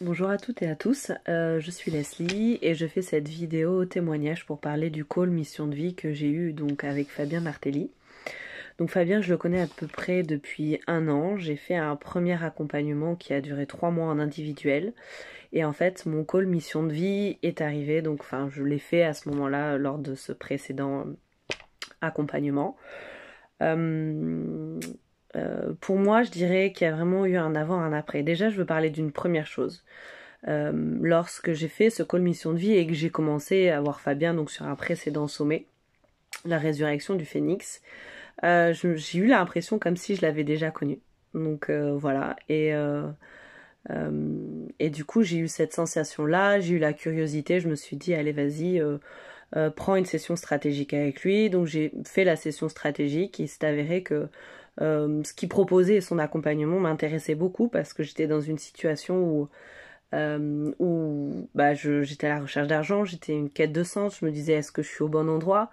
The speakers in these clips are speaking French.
Bonjour à toutes et à tous, je suis Leslie et je fais cette vidéo témoignage pour parler du call mission de vie que j'ai eu donc avec Fabien Martelly. Donc Fabien, je le connais à peu près depuis 1 an. J'ai fait un premier accompagnement qui a duré 3 mois en individuel. Et en fait, mon call mission de vie est arrivé, donc je l'ai fait à ce moment-là lors de ce précédent accompagnement. Pour moi, je dirais qu'il y a vraiment eu un avant, un après. Déjà, je veux parler d'une première chose. Lorsque j'ai fait ce call mission de vie et que j'ai commencé à voir Fabien donc sur un précédent sommet, la résurrection du phénix, j'ai eu l'impression comme si je l'avais déjà connu. Donc voilà, et du coup j'ai eu cette sensation-là, j'ai eu la curiosité, je me suis dit allez vas-y, prends une session stratégique avec lui. Donc j'ai fait la session stratégique et c'est avéré que ce qu'il proposait et son accompagnement m'intéressait beaucoup parce que j'étais dans une situation où j'étais à la recherche d'argent, j'étais une quête de sens, je me disais est-ce que je suis au bon endroit.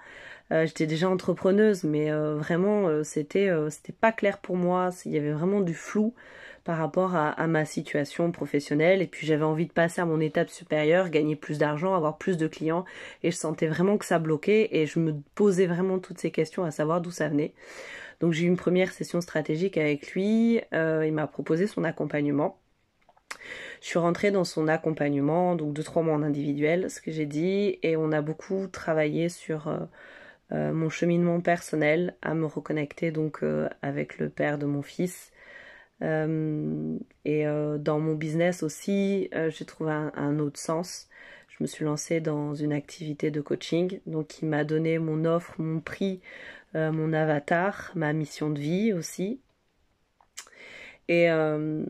J'étais déjà entrepreneuse, mais vraiment c'était pas clair pour moi, il y avait vraiment du flou par rapport à ma situation professionnelle, et puis j'avais envie de passer à mon étape supérieure, gagner plus d'argent, avoir plus de clients, et je sentais vraiment que ça bloquait, et je me posais vraiment toutes ces questions à savoir d'où ça venait. Donc j'ai eu une première session stratégique avec lui, il m'a proposé son accompagnement. Je suis rentrée dans son accompagnement, donc 2-3 mois en individuel, ce que j'ai dit, et on a beaucoup travaillé sur mon cheminement personnel, à me reconnecter donc avec le père de mon fils. Dans mon business aussi, j'ai trouvé un autre sens. Je me suis lancée dans une activité de coaching, donc qui m'a donné mon offre, mon prix, mon avatar, ma mission de vie aussi. Et ce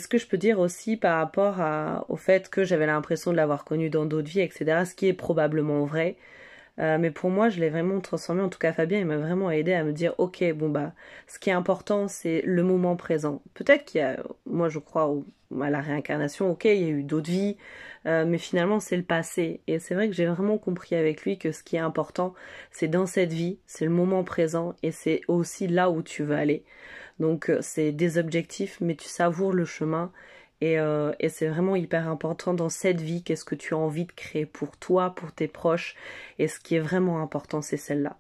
que je peux dire aussi par rapport au fait que j'avais l'impression de l'avoir connu dans d'autres vies, etc., ce qui est probablement vrai. Mais pour moi, je l'ai vraiment transformé. En tout cas, Fabien, il m'a vraiment aidé à me dire, ok, bon bah, ce qui est important, c'est le moment présent. Peut-être qu'il y a, moi, je crois à la réincarnation. Ok, il y a eu d'autres vies, mais finalement, c'est le passé. Et c'est vrai que j'ai vraiment compris avec lui que ce qui est important, c'est dans cette vie, c'est le moment présent, et c'est aussi là où tu veux aller. Donc, c'est des objectifs, mais tu savoures le chemin. Et c'est vraiment hyper important dans cette vie, qu'est-ce que tu as envie de créer pour toi, pour tes proches, et ce qui est vraiment important, c'est celle-là.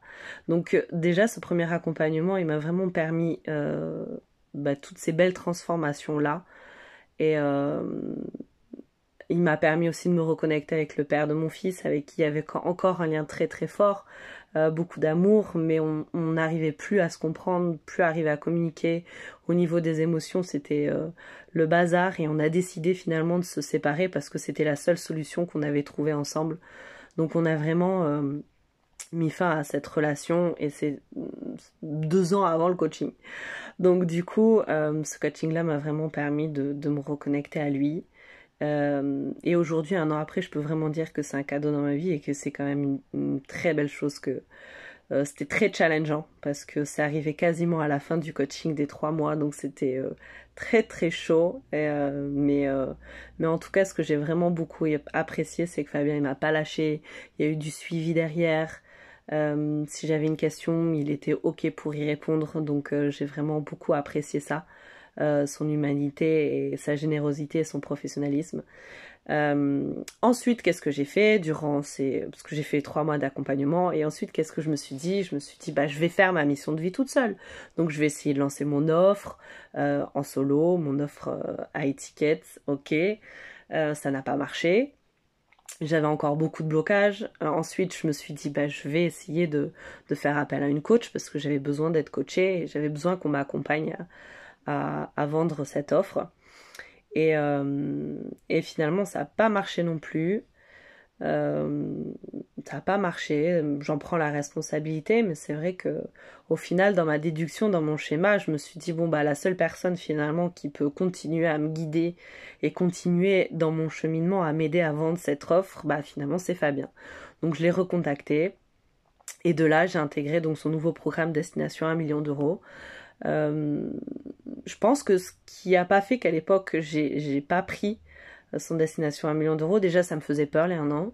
Donc déjà, ce premier accompagnement, il m'a vraiment permis toutes ces belles transformations-là, et il m'a permis aussi de me reconnecter avec le père de mon fils, avec qui il y avait encore un lien très très fort, beaucoup d'amour, mais on n'arrivait plus à se comprendre, plus à arriver à communiquer. Au niveau des émotions, c'était le bazar, et on a décidé finalement de se séparer parce que c'était la seule solution qu'on avait trouvée ensemble. Donc on a vraiment mis fin à cette relation, et c'est 2 ans avant le coaching. Donc du coup, ce coaching-là m'a vraiment permis de me reconnecter à lui. Et aujourd'hui, 1 an après, je peux vraiment dire que c'est un cadeau dans ma vie et que c'est quand même une très belle chose. Que c'était très challengeant parce que c'est arrivé quasiment à la fin du coaching des 3 mois, donc c'était très très chaud. Mais en tout cas, ce que j'ai vraiment beaucoup apprécié, c'est que Fabien il m'a pas lâché, il y a eu du suivi derrière. Si j'avais une question, il était ok pour y répondre, donc j'ai vraiment beaucoup apprécié ça. Son humanité et sa générosité et son professionnalisme. Ensuite, qu'est-ce que j'ai fait parce que j'ai fait 3 mois d'accompagnement, et ensuite, qu'est-ce que je me suis dit? Je me suis dit, je vais faire ma mission de vie toute seule. Donc, je vais essayer de lancer mon offre en solo, mon offre à étiquette, ok. Ça n'a pas marché. J'avais encore beaucoup de blocages. Ensuite, je me suis dit, je vais essayer de faire appel à une coach parce que j'avais besoin d'être coachée et j'avais besoin qu'on m'accompagne à vendre cette offre. Et finalement, ça n'a pas marché non plus. Ça n'a pas marché. J'en prends la responsabilité, mais c'est vrai que au final, dans ma déduction, dans mon schéma, je me suis dit, la seule personne finalement qui peut continuer à me guider et continuer dans mon cheminement à m'aider à vendre cette offre, finalement, c'est Fabien. Donc je l'ai recontacté. Et de là, j'ai intégré donc son nouveau programme Destination 1 million d'euros. Je pense que ce qui a pas fait qu'à l'époque j'ai pas pris son Destination 1 million d'euros, déjà ça me faisait peur les 1 an.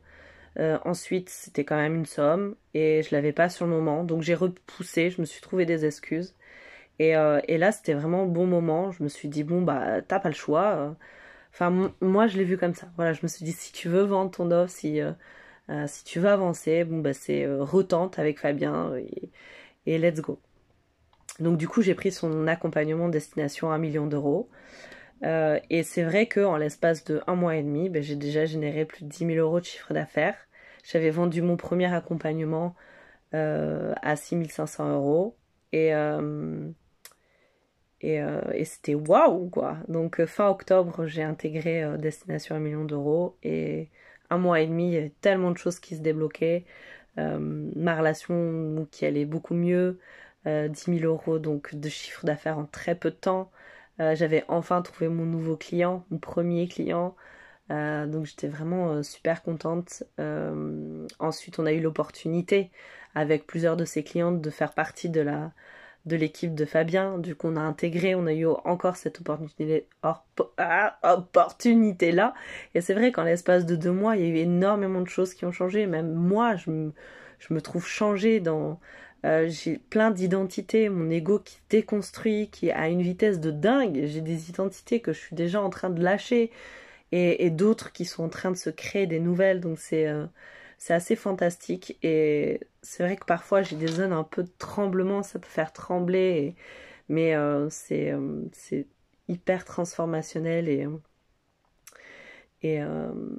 Ensuite c'était quand même une somme et je l'avais pas sur le moment, donc j'ai repoussé, je me suis trouvé des excuses. Et là, c'était vraiment un bon moment. Je me suis dit, bon, bah, t'as pas le choix. Enfin, moi, je l'ai vu comme ça. Voilà, je me suis dit, si tu veux vendre ton offre, si tu veux avancer, bon, bah, c'est retente avec Fabien et let's go. Donc, du coup, j'ai pris son accompagnement destination 1 million d'euros. Et c'est vrai qu'en l'espace de 1 mois et demi, ben, j'ai déjà généré plus de 10 000 euros de chiffre d'affaires. J'avais vendu mon premier accompagnement à 6 500 euros. Et, euh, et c'était waouh, quoi. Donc fin octobre, j'ai intégré Destination 1 million d'euros. Et 1 mois et demi, il y avait tellement de choses qui se débloquaient. Ma relation qui allait beaucoup mieux. 10 000 euros donc, de chiffre d'affaires en très peu de temps. J'avais enfin trouvé mon nouveau client, mon premier client. Donc j'étais vraiment super contente. Ensuite, on a eu l'opportunité avec plusieurs de ses clientes de faire partie de l'équipe de Fabien. Du coup, on a intégré, on a eu encore cette opportunité là. Et c'est vrai qu'en l'espace de 2 mois, il y a eu énormément de choses qui ont changé. Même moi, je me trouve changée dans. J'ai plein d'identités, mon ego qui se déconstruit, qui a une vitesse de dingue. J'ai des identités que je suis déjà en train de lâcher et d'autres qui sont en train de se créer des nouvelles. Donc c'est assez fantastique. Et c'est vrai que parfois j'ai des zones un peu de tremblement, ça peut faire trembler. Mais c'est hyper transformationnel et, euh,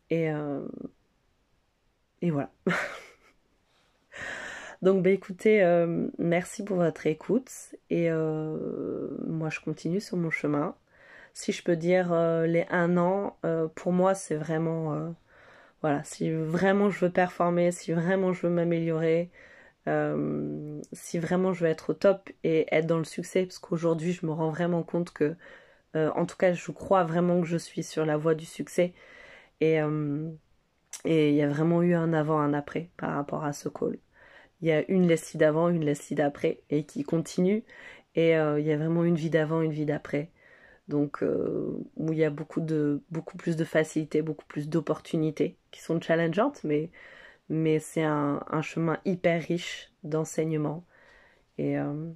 et, euh, et voilà. Donc bah écoutez, merci pour votre écoute. Et moi je continue sur mon chemin. Si je peux dire les 1 an, pour moi c'est vraiment... voilà, si vraiment je veux performer, si vraiment je veux m'améliorer, si vraiment je veux être au top et être dans le succès, parce qu'aujourd'hui je me rends vraiment compte que, en tout cas je crois vraiment que je suis sur la voie du succès et et il y a vraiment eu un avant, un après par rapport à ce call. Il y a une Leslie d'avant, une Leslie d'après et qui continue et il y a vraiment une vie d'avant, une vie d'après. Donc où il y a beaucoup plus de facilité, beaucoup plus d'opportunités qui sont challengeantes, mais c'est un chemin hyper riche d'enseignement. Et, euh,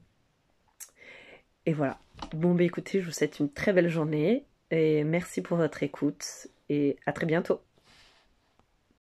et voilà. Bon, bah écoutez, je vous souhaite une très belle journée et merci pour votre écoute et à très bientôt.